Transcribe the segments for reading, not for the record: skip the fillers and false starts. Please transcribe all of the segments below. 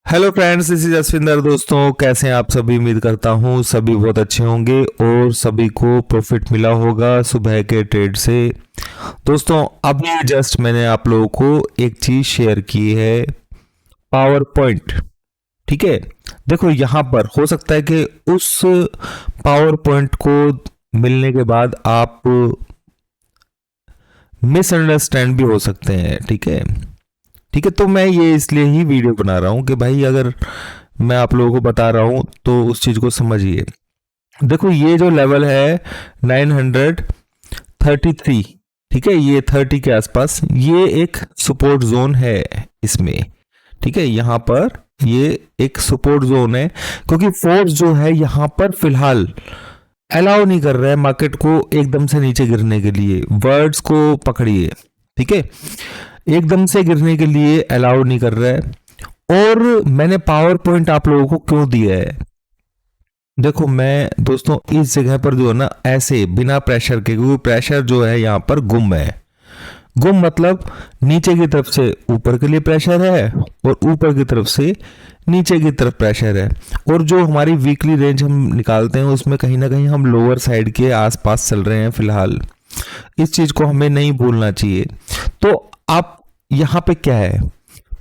Hello friends, this is Jasvinder. दोस्तों, कैसे हैं आप सभी? उम्मीद करता हूँ सभी बहुत अच्छे होंगे और सभी को प्रॉफिट मिला होगा सुबह के ट्रेड से। दोस्तों, अभी जस्ट मैंने आप लोगों को एक चीज शेयर की है, पावर पॉइंट। ठीक है, देखो यहाँ पर हो सकता है कि उस पावर पॉइंट को मिलने के बाद आप मिसअंडरस्टैंड भी हो सकते हैं। ठीक है, तो मैं ये इसलिए ही वीडियो बना रहा हूँ कि भाई अगर मैं आप लोगों को बता रहा हूँ तो उस चीज़ को समझिए। देखो, ये जो लेवल है 933, ठीक है, ये 30 के आसपास, ये एक सपोर्ट जोन है इसमें। ठीक है, यहाँ पर ये एक सपोर्ट जोन है क्योंकि फोर्स जो है यहाँ पर फिलहाल अलाउ नहीं कर रहा है मार्केट को एकदम से नीचे गिरने के लिए। वर्ड्स को पकड़िए, ठीक है, एकदम से गिरने के लिए अलाउ नहीं कर रहा है। और मैंने पावर पॉइंट आप लोगों को क्यों दिया है? देखो, मैं दोस्तों इस जगह पर जो है ना, ऐसे बिना प्रेशर के, क्योंकि प्रेशर जो है यहाँ पर गुम है। गुम मतलब नीचे की तरफ से ऊपर के लिए प्रेशर है और ऊपर की तरफ से नीचे की तरफ प्रेशर है। और जो हमारी वीकली रेंज हम निकालते हैं उसमें कहीं ना कहीं हम लोअर साइड के आसपास चल रहे हैं फिलहाल। इस चीज को हमें नहीं भूलना चाहिए। तो आप यहाँ पे क्या है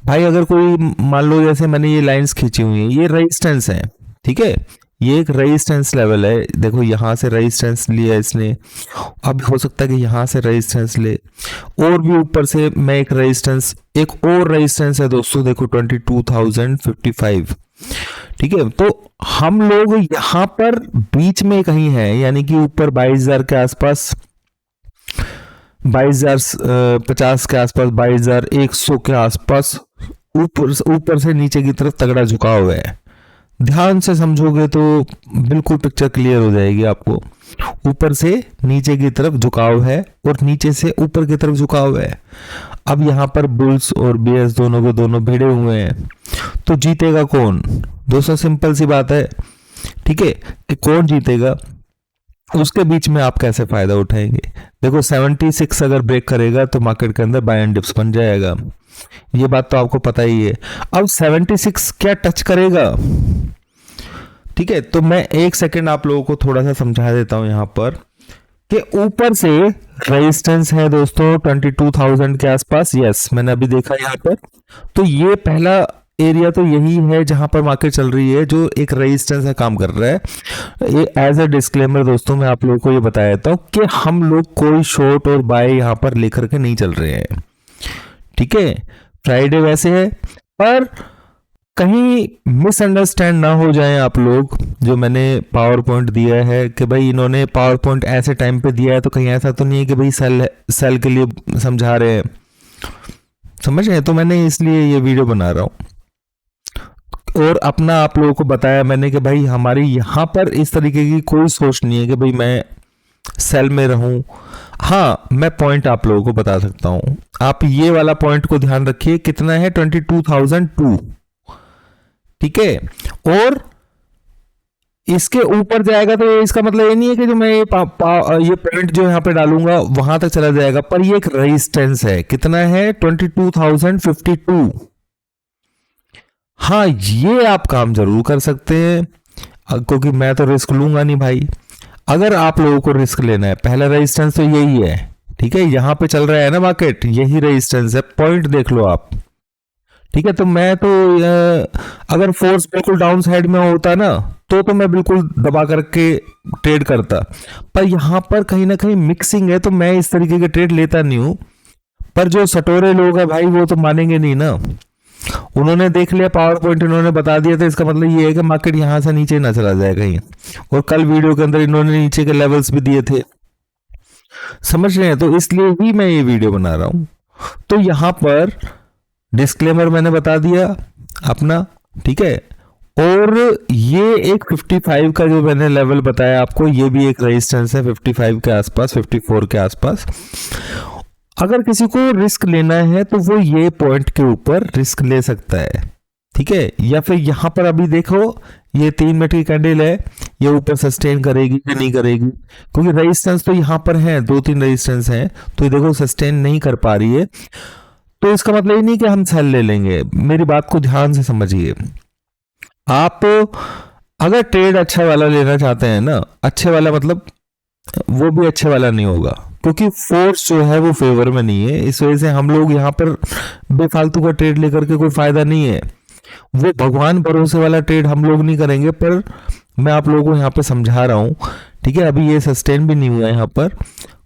भाई, अगर कोई मान लो जैसे मैंने ये लाइंस खींची हुई है, ये रेजिस्टेंस है। ठीक है, ये एक रेजिस्टेंस लेवल है। देखो, यहाँ से रेजिस्टेंस लिया इसने, अब हो सकता है कि यहाँ से रेजिस्टेंस ले, और भी ऊपर से मैं एक रेजिस्टेंस, एक और रेजिस्टेंस है दोस्तों, देखो 22,055। ठीक है, तो हम लोग यहाँ पर बीच में कहीं है, यानी कि ऊपर 22,000 के आसपास, 22,050 के आसपास, 22,100 के आसपास ऊपर से नीचे की तरफ तगड़ा झुकाव हुआ है। ध्यान से समझोगे तो बिल्कुल पिक्चर क्लियर हो जाएगी आपको। ऊपर से नीचे की तरफ झुकाव है और नीचे से ऊपर की तरफ झुकाव है। अब यहाँ पर बुल्स और बियर्स दोनों को दोनों भिड़े हुए हैं, तो जीतेगा कौन? दोस्तों, सिंपल सी बात है, ठीक है, कि कौन जीतेगा उसके बीच में आप कैसे फायदा उठाएंगे। देखो, 76 अगर ब्रेक करेगा तो मार्केट के अंदर बाय एंड डिप्स बन जाएगा, ये बात तो आपको पता ही है। अब 76 क्या टच करेगा? ठीक है, तो मैं एक सेकंड आप लोगों को थोड़ा सा समझा देता हूं यहाँ पर कि ऊपर से रेजिस्टेंस है दोस्तों 22,000 के आसपास। यस, मैंने अभी देखा यहाँ पर, तो ये पहला एरिया तो यही है जहां पर मार्केट चल रही है, जो एक रेजिस्टेंस का काम कर रहा है। ये एज अ डिस्क्लेमर दोस्तों मैं आप लोगों को ये बताया देता हूँ कि हम लोग कोई शॉर्ट और बाय यहाँ पर लेकर के नहीं चल रहे हैं। ठीक है, फ्राइडे वैसे है, पर कहीं मिसअंडरस्टैंड ना हो जाए आप लोग। जो मैंने पावर पॉइंट दिया है कि भाई इन्होंने पावर पॉइंट ऐसे टाइम पे दिया है, तो कहीं ऐसा तो नहीं है कि भाई सेल के लिए समझा रहे हैं, समझ रहे हैं? तो मैंने इसलिए ये वीडियो बना रहा हूँ और अपना आप लोगों को बताया मैंने कि भाई हमारी यहाँ पर इस तरीके की कोई सोच नहीं है कि भाई मैं सेल में रहूं। हाँ, मैं पॉइंट आप लोगों को बता सकता हूं, आप ये वाला पॉइंट को ध्यान रखिए, कितना है? 22,002। ठीक है, और इसके ऊपर जाएगा तो इसका मतलब ये नहीं है कि जो मैं ये पॉइंट जो यहाँ पे डालूंगा वहां तक चला जाएगा, पर ये एक रेजिस्टेंस है। कितना है? 22,052। हाँ, ये आप काम जरूर कर सकते हैं, क्योंकि मैं तो रिस्क लूंगा नहीं भाई। अगर आप लोगों को रिस्क लेना है, पहला रेजिस्टेंस तो यही है। ठीक है, यहाँ पे चल रहा है ना मार्केट, यही रेजिस्टेंस है, पॉइंट देख लो आप। ठीक है, तो मैं तो अगर फोर्स बिल्कुल डाउन साइड में होता ना तो मैं बिल्कुल दबा करके ट्रेड करता, पर यहाँ पर कहीं ना कहीं मिक्सिंग है, तो मैं इस तरीके के ट्रेड लेता नहीं हूँ। पर जो सटोरे लोग हैं भाई, वो तो मानेंगे नहीं ना। उन्होंने देख लिया पावर पॉइंट, उन्होंने बता दिया, तो इसका मतलब ये है कि मार्केट यहां से नीचे ना चला जाए कहीं। और कल वीडियो के अंदर इन्होंने नीचे के लेवल्स भी दिए थे, समझ रहे हैं? तो इसलिए ही मैं ये वीडियो बना रहा हूं। तो यहां पर डिस्क्लेमर मैंने बता दिया अपना, ठीक है। और ये एक 55 का जो मैंने लेवल बताया आपको, ये भी एक रेजिस्टेंस है 55 के आसपास, 54 के आसपास। अगर किसी को रिस्क लेना है तो वो ये पॉइंट के ऊपर रिस्क ले सकता है, ठीक है। या फिर यहां पर अभी देखो, ये 3 मिनट की कैंडल है, ये ऊपर सस्टेन करेगी या नहीं करेगी, क्योंकि रेजिस्टेंस तो यहां पर है, 2-3 रेजिस्टेंस हैं, तो ये देखो सस्टेन नहीं कर पा रही है। तो इसका मतलब ये नहीं कि हम सेल ले लेंगे, मेरी बात को ध्यान से समझिए। आप अगर ट्रेड अच्छा वाला लेना चाहते हैं ना, अच्छे वाला मतलब वो भी अच्छे वाला नहीं होगा, क्योंकि फोर्स जो है वो फेवर में नहीं है। इस वजह से हम लोग यहाँ पर बेफालतू का ट्रेड लेकर के कोई फायदा नहीं है। वो भगवान भरोसे वाला ट्रेड हम लोग नहीं करेंगे, पर मैं आप लोगों को यहाँ पे समझा रहा हूँ, ठीक है। अभी ये सस्टेन भी नहीं हुआ है यहाँ पर,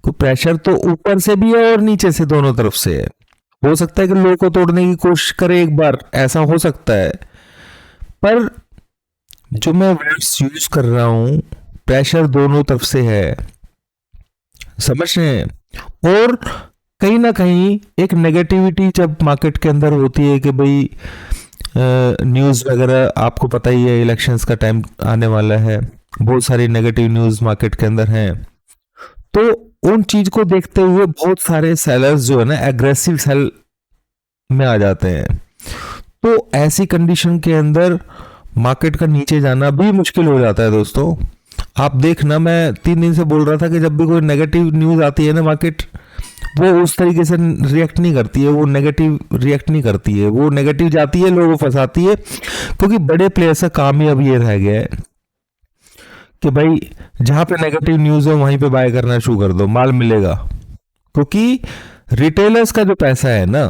तो प्रेशर तो ऊपर से भी है और नीचे से, दोनों तरफ से है। हो सकता है कि लो को तोड़ने की कोशिश करे एक बार, ऐसा हो सकता है, पर जो मैं वर्ड्स यूज कर रहा हूं, प्रेशर दोनों तरफ से है, समझ रहे हैं। और कहीं ना कहीं एक नेगेटिविटी जब मार्केट के अंदर होती है कि भाई न्यूज़ वगैरह, आपको पता ही है इलेक्शंस का टाइम आने वाला है, बहुत सारी नेगेटिव न्यूज़ मार्केट के अंदर हैं, तो उन चीज को देखते हुए बहुत सारे सेलर्स जो है ना एग्रेसिव सेल में आ जाते हैं। तो ऐसी कंडीशन के अंदर मार्केट का नीचे जाना भी मुश्किल हो जाता है दोस्तों। आप देखना, मैं 3 दिन से बोल रहा था कि जब भी कोई नेगेटिव न्यूज़ आती है ना, मार्केट वो उस तरीके से रिएक्ट नहीं करती है, वो नेगेटिव रिएक्ट नहीं करती है, वो नेगेटिव जाती है, लोगों को फंसाती है। क्योंकि बड़े प्लेयर्स का काम ही अब ये रह गया है कि भाई जहां पे नेगेटिव न्यूज़ हो वहीं पे बाय करना शुरू कर दो, माल मिलेगा। क्योंकि रिटेलर्स का जो पैसा है ना,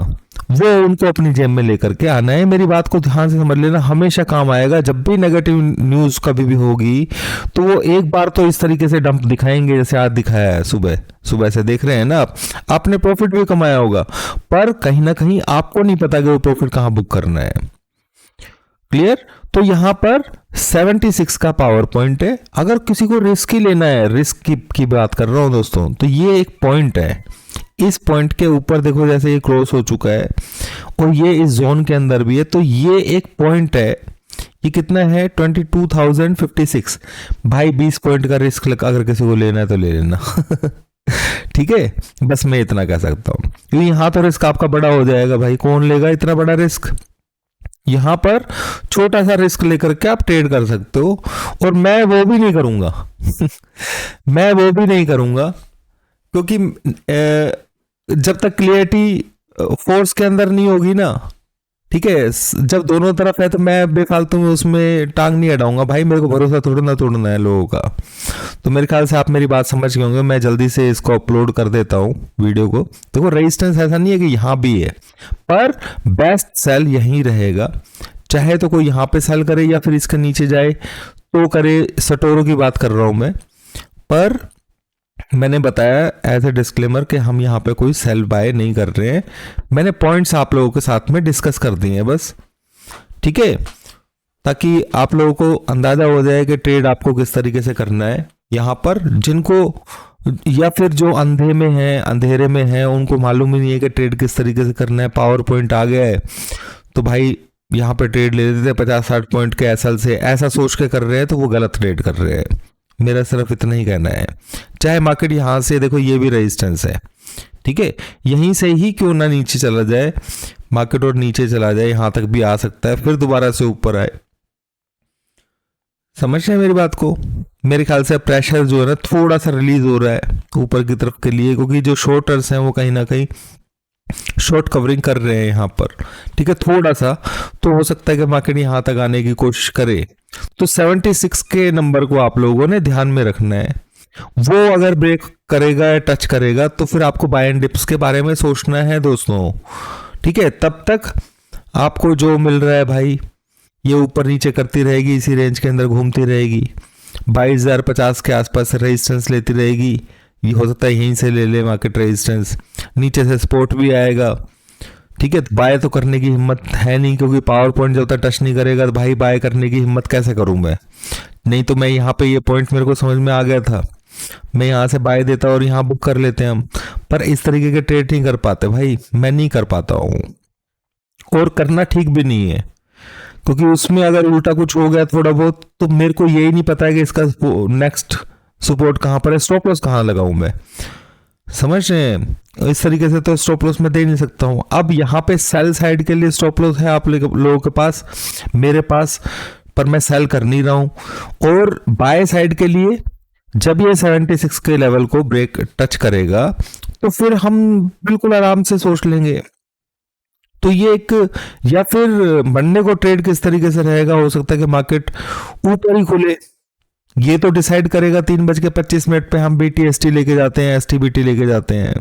वो उनको अपनी जेब में लेकर के आना है। मेरी बात को ध्यान से समझ लेना, हमेशा काम आएगा। जब भी नेगेटिव न्यूज़ कभी भी होगी तो वो एक बार तो इस तरीके से डंप दिखाएंगे जैसे आज दिखाया है, सुबह सुबह से देख रहे हैं ना आप। आपने प्रॉफिट भी कमाया होगा, पर कहीं ना कहीं आपको नहीं पता कि वो प्रॉफिट कहाँ बुक करना है। क्लियर? तो यहां पर 76 का पावर पॉइंट है। अगर किसी को रिस्क ही लेना है, रिस्क की बात कर रहा हूं दोस्तों, तो ये एक पॉइंट है। इस पॉइंट के ऊपर देखो, जैसे ये क्रॉस हो चुका है और ये इस जोन के अंदर भी है, तो ये एक पॉइंट है। ये कितना है? 22,056। भाई 20 पॉइंट का रिस्क अगर किसी को लेना है तो ले लेना। ठीक है, बस मैं इतना कह सकता हूं, क्योंकि यहां तो रिस्क आपका बड़ा हो जाएगा। भाई कौन लेगा इतना बड़ा रिस्क? यहां पर छोटा सा रिस्क लेकर के आप ट्रेड कर सकते हो, और मैं वो भी नहीं करूंगा। मैं वो भी नहीं करूंगा, क्योंकि जब तक क्लियरिटी फोर्स के अंदर नहीं होगी ना, ठीक है, जब दोनों तरफ है, तो मैं बेफालतू में उसमें टांग नहीं अड़ाऊंगा। भाई मेरे को भरोसा थोड़ा ना तोड़ना है लोगों का। तो मेरे ख्याल से आप मेरी बात समझ गए होंगे। मैं जल्दी से इसको अपलोड कर देता हूँ वीडियो को। देखो रेजिस्टेंस ऐसा नहीं है कि यहाँ भी है, पर बेस्ट सेल यहीं रहेगा। चाहे तो कोई यहाँ पे सेल करे या फिर इसके नीचे जाए तो करे। सटोरो की बात कर रहा हूँ मैं, पर मैंने बताया एज ए डिस्क्लेमर कि हम यहाँ पे कोई सेल बाय नहीं कर रहे हैं। मैंने पॉइंट्स आप लोगों के साथ में डिस्कस कर दिए हैं बस, ठीक है, ताकि आप लोगों को अंदाजा हो जाए कि ट्रेड आपको किस तरीके से करना है। यहाँ पर जिनको, या फिर जो अंधेरे में है, उनको मालूम ही नहीं है कि ट्रेड किस तरीके से करना है। पावर पॉइंट आ गया है तो भाई यहाँ पे ट्रेड ले लेते हैं 50-60 पॉइंट के एसएल से, ऐसा सोच के कर रहे हैं तो वो गलत ट्रेड कर रहे हैं। मेरा सिर्फ इतना ही कहना है। चाहे मार्केट यहाँ से, देखो ये भी रेजिस्टेंस है, ठीक है, यहीं से ही क्यों ना नीचे चला जाए मार्केट, और नीचे चला जाए, यहाँ तक भी आ सकता है, फिर दोबारा से ऊपर आए। समझ रहे हैं मेरी बात को? मेरे ख्याल से प्रेशर जो है ना थोड़ा सा रिलीज हो रहा है ऊपर की तरफ के लिए, क्योंकि जो शॉर्टर्स हैं वो कहीं ना कहीं शॉर्ट कवरिंग कर रहे हैं यहाँ पर, ठीक है। थोड़ा सा तो हो सकता है कि मार्केट यहाँ तक आने की कोशिश करे। तो 76 के नंबर को आप लोगों ने ध्यान में रखना है। वो अगर ब्रेक करेगा या टच करेगा तो फिर आपको बाय एंड डिप्स के बारे में सोचना है दोस्तों, ठीक है। तब तक आपको जो मिल रहा है भाई, ये ऊपर नीचे करती रहेगी, इसी रेंज के अंदर घूमती रहेगी, 22,050 के आसपास रेजिस्टेंस लेती रहेगी। ये हो सकता है यहीं से ले ले मार्केट रेजिस्टेंस, नीचे से सपोर्ट भी आएगा, ठीक है। बाय तो करने की हिम्मत है नहीं, क्योंकि पावर पॉइंट जब तक टच नहीं करेगा तो भाई बाय करने की हिम्मत कैसे करूं मैं? नहीं तो मैं यहाँ पे, ये पॉइंट मेरे को समझ में आ गया था, मैं यहाँ से बाय देता और यहाँ बुक कर लेते हैं हम, पर इस तरीके के ट्रेड नहीं कर पाते भाई, मैं नहीं कर पाता हूँ, और करना ठीक भी नहीं है। क्योंकि उसमें अगर उल्टा कुछ हो गया थोड़ा बहुत, तो मेरे को यही नहीं पता है कि इसका नेक्स्ट सपोर्ट कहाँ पर है, स्टॉप लॉस कहाँ लगाऊं मैं। समझ रहे हैं? इस तरीके से तो स्टॉप लॉस मैं दे नहीं सकता हूं। अब यहाँ पे सेल साइड के लिए स्टॉप लॉस है आप लोगों के पास, मेरे पास, पर मैं सेल कर नहीं रहा हूं। और बाय साइड के लिए जब ये 76 के लेवल को ब्रेक टच करेगा तो फिर हम बिल्कुल आराम से सोच लेंगे तो ये एक, या फिर मंडे को ट्रेड किस तरीके से रहेगा, हो सकता है कि मार्केट ऊपर ही खुले, ये तो डिसाइड करेगा 3:25 पे हम BTST लेके जाते हैं, STBT लेके जाते हैं,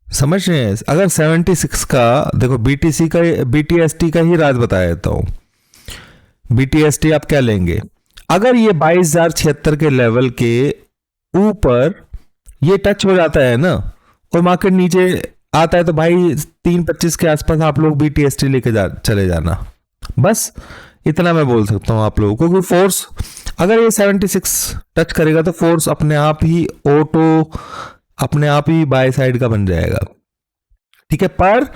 समझ रहे हैं। अगर 76 का देखो, BTST का ही राज बता देता हूं। BTST आप क्या लेंगे, अगर ये 22,076 के लेवल के ऊपर ये टच हो जाता है ना और मार्केट नीचे आता है, तो भाई 3:25 के आसपास आप लोग BTST लेके चले जाना। बस इतना मैं बोल सकता हूं आप लोगों को, क्योंकि फोर्स अगर ये 76 टच करेगा तो फोर्स अपने आप ही अपने आप ही बाय साइड का बन जाएगा, ठीक है। पर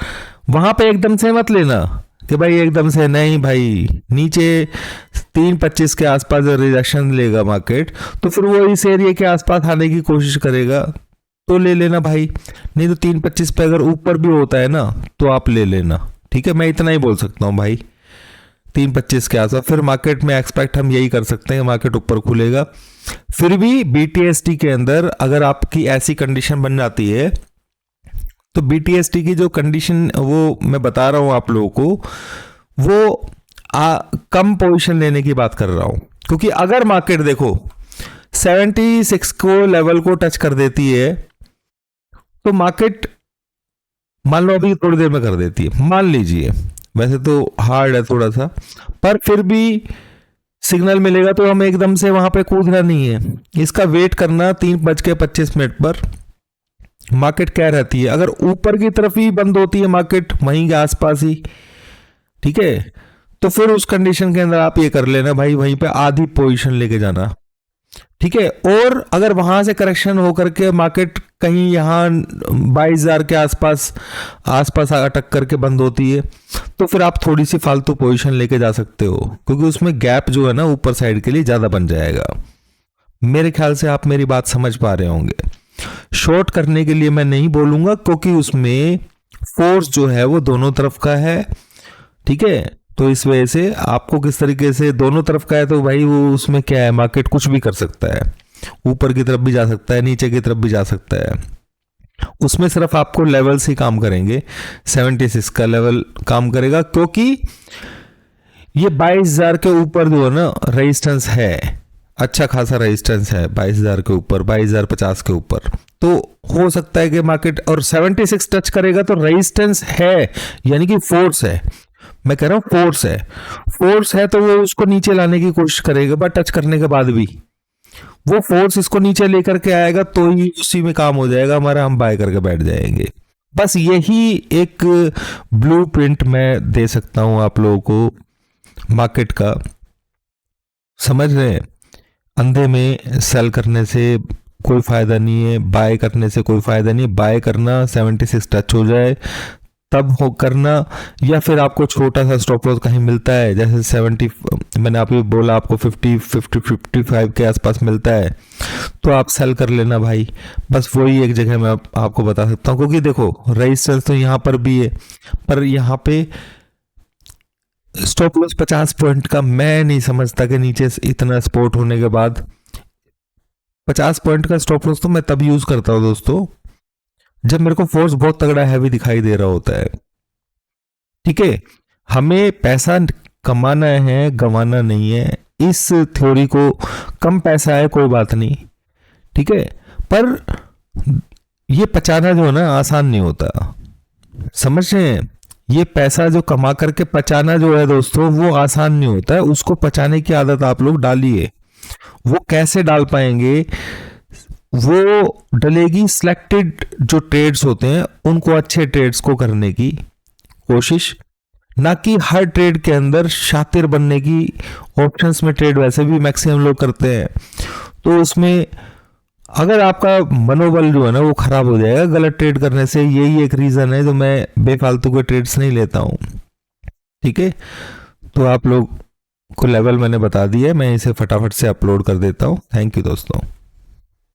वहां पे एकदम से मत लेना कि भाई एकदम से नहीं, भाई नीचे 3:25 के आसपास रिजेक्शन लेगा मार्केट, तो फिर वो इस एरिया के आसपास आने की कोशिश करेगा तो ले लेना भाई, नहीं तो 3:25 पे अगर ऊपर भी होता है ना तो आप ले लेना, ठीक है। मैं इतना ही बोल सकता हूँ भाई, 3:25 के आसपास फिर मार्केट में एक्सपेक्ट हम यही कर सकते हैं, मार्केट ऊपर खुलेगा। फिर भी BTST के अंदर अगर आपकी ऐसी कंडीशन बन जाती है, तो BTST की जो कंडीशन वो मैं बता रहा हूं आप लोगों को, वो कम पोजीशन लेने की बात कर रहा हूं, क्योंकि अगर मार्केट देखो 76 को लेवल को टच कर देती है, तो मार्केट मान लो अभी थोड़ी देर में कर देती है, मान लीजिए, वैसे तो हार्ड है थोड़ा सा, पर फिर भी सिग्नल मिलेगा तो हमें एकदम से वहां पे कूदना नहीं है, इसका वेट करना 3:25 पर मार्केट क्या रहती है। अगर ऊपर की तरफ ही बंद होती है मार्केट वहीं के आसपास ही, ठीक है, तो फिर उस कंडीशन के अंदर आप ये कर लेना भाई, वहीं पे आधी पोजीशन लेके जाना, ठीक है। और अगर वहां से करेक्शन होकर के मार्केट कहीं यहाँ 22,000 के आसपास अटक करके बंद होती है, तो फिर आप थोड़ी सी फालतू पोजीशन लेके जा सकते हो, क्योंकि उसमें गैप जो है ना ऊपर साइड के लिए ज्यादा बन जाएगा। मेरे ख्याल से आप मेरी बात समझ पा रहे होंगे। शॉर्ट करने के लिए मैं नहीं बोलूंगा, क्योंकि उसमें फोर्स जो है वो दोनों तरफ का है, ठीक है। तो इस वजह से आपको किस तरीके से दोनों तरफ का है, तो भाई वो उसमें क्या है, मार्केट कुछ भी कर सकता है, ऊपर की तरफ भी जा सकता है, नीचे की तरफ भी जा सकता है। उसमें सिर्फ आपको लेवल से काम करेंगे, 76 का लेवल काम करेगा, क्योंकि ये 22,000 के ऊपर जो है ना रेजिस्टेंस है, अच्छा खासा रेजिस्टेंस है 22,000 के ऊपर, 22,050 के ऊपर, तो हो सकता है कि मार्केट और 76 टच करेगा तो रेजिस्टेंस है, यानी कि फोर्स है, मैं कह रहा हूं फोर्स है, तो वो उसको नीचे लाने की कोशिश करेगा, बट टच करने के बाद भी वो फोर्स इसको नीचे लेकर के आएगा, तो ही उसी में काम हो जाएगा हमारा, हम बाय करके बैठ जाएंगे। बस यही एक ब्लूप्रिंट मैं दे सकता हूं आप लोगों को मार्केट का, समझ रहे हैं। अंधे में सेल करने से कोई फायदा नहीं है, बाय करने से कोई फायदा नहीं। बाय करना 76 टच हो जाए तब हो करना, या फिर आपको छोटा सा स्टॉप लॉस कहीं मिलता है, जैसे 70 मैंने आपको बोला आपको 55 के आसपास मिलता है, तो आप सेल कर लेना भाई। बस वही एक जगह मैं आपको बता सकता हूँ, क्योंकि देखो रेजिस्टेंस तो यहाँ पर भी है, पर यहाँ पे स्टॉप लॉस 50 पॉइंट का मैं नहीं समझता कि नीचे इतना सपोर्ट होने के बाद 50 पॉइंट का स्टॉप लॉस तो मैं तब यूज करता हूँ दोस्तों, जब मेरे को फोर्स बहुत तगड़ा हैवी दिखाई दे रहा होता है, ठीक है। हमें पैसा कमाना है, गंवाना नहीं है। इस थ्योरी को, कम पैसा है कोई बात नहीं, ठीक है, पर ये पचाना जो है ना आसान नहीं होता, समझ रहे हैं। ये पैसा जो कमा करके पचाना जो है दोस्तों वो आसान नहीं होता है, उसको पचाने की आदत आप लोग डालिए। वो कैसे डाल पाएंगे, वो डलेगी सिलेक्टेड जो ट्रेड्स होते हैं उनको, अच्छे ट्रेड्स को करने की कोशिश, ना कि हर ट्रेड के अंदर शातिर बनने की। ऑप्शंस में ट्रेड वैसे भी मैक्सिमम लोग करते हैं, तो उसमें अगर आपका मनोबल जो है ना वो खराब हो जाएगा गलत ट्रेड करने से। यही एक रीजन है जो मैं बेफालतू के ट्रेड्स नहीं लेता हूं, ठीक है। तो आप लोग को लेवल मैंने बता दिया है, मैं इसे फटाफट से अपलोड कर देता हूं। थैंक यू दोस्तों।